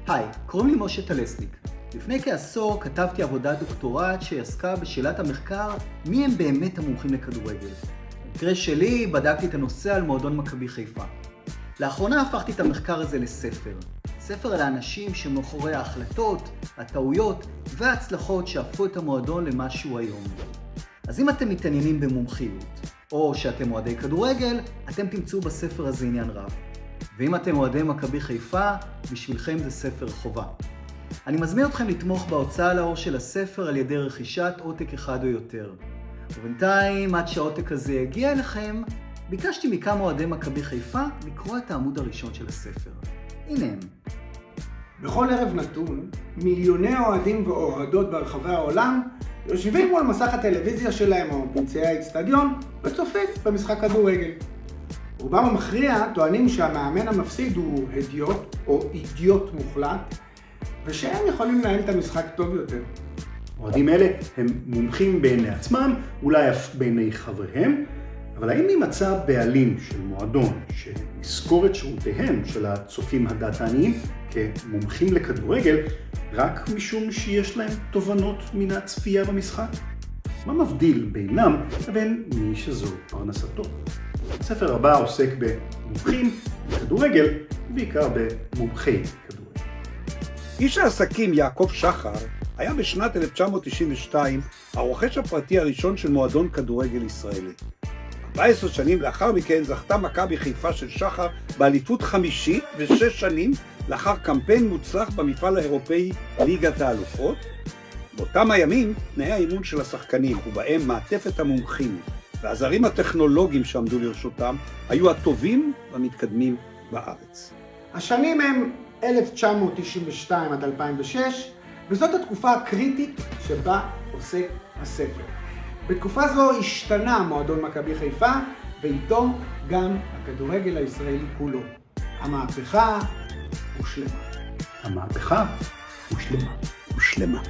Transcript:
היי, קוראים לי משה טלסניק. לפני כעשור כתבתי עבודת דוקטורט שעסקה בשאלת המחקר מי הם באמת המומחים לכדורגל. במקרה שלי בדקתי את הנושא על מועדון מכבי חיפה. לאחרונה הפכתי את המחקר הזה לספר. ספר על האנשים שמאחורי ההחלטות, הטעויות וההצלחות שהפכו את המועדון למה שהוא היום. אז אם אתם מתעניינים במומחיות, או שאתם אוהדי כדורגל, אתם תמצאו בספר הזה עניין רב. ואם אתם אוהדי מכבי חיפה, בשבילכם זה ספר חובה. אני מזמין אתכם לתמוך בהוצאה לאור של הספר על ידי רכישת עותק אחד או יותר. ובינתיים, עד שהעותק הזה יגיע אליכם, ביקשתי מכמה אוהדי מכבי חיפה לקרוא את העמוד הראשון של הספר. הנה הם. בכל ערב נתון, מיליוני אוהדים ואוהדות ברחבי העולם יושבים מול מסך הטלוויזיה שלהם או ביציעי האצטדיון וצופים במשחק כדורגל. רובם המכריע טוענים שהמאמן המפסיד הוא הדיוט או אידיוט מוחלט, ושהם יכולים לנהל את המשחק טוב יותר. אוהדים אלה הם מומחים בעיני עצמם, אולי אף בעיני חבריהם, אבל האם יימצא בעלים של מועדון שיזכור את שירותיהם של הצופים הדעתניים כמומחים לכדורגל רק משום שיש להם תובנות מן הצפייה במשחק? מה מבדיל בינם לבין מי שזו פרנסתו? הספר הבא עוסק במומחים לכדורגל, בעיקר במומחי כדורגל. איש העסקים יעקב שחר היה בשנת 1992 הרוכש הפרטי הראשון של מועדון כדורגל ישראלי. 14 שנים לאחר מכן זכתה מכבי חיפה של שחר באליפות חמישית ו6 שנים לאחר קמפיין מוצלח במפעל האירופאי ליגת האלופות. באותם הימים תנאי האימון של השחקנים ובהם מעטפת המומחים והעזרים הטכנולוגיים שעמדו לרשותם היו הטובים והמתקדמים בארץ. השנים הם 1992 עד 2006, וזאת התקופה הקריטית שבה עוסק הספר. בתקופה זו השתנה מועדון מכבי חיפה, ואיתו גם הכדורגל הישראלי כולו. המהפכה הושלמה. המהפכה הושלמה. ושלמה.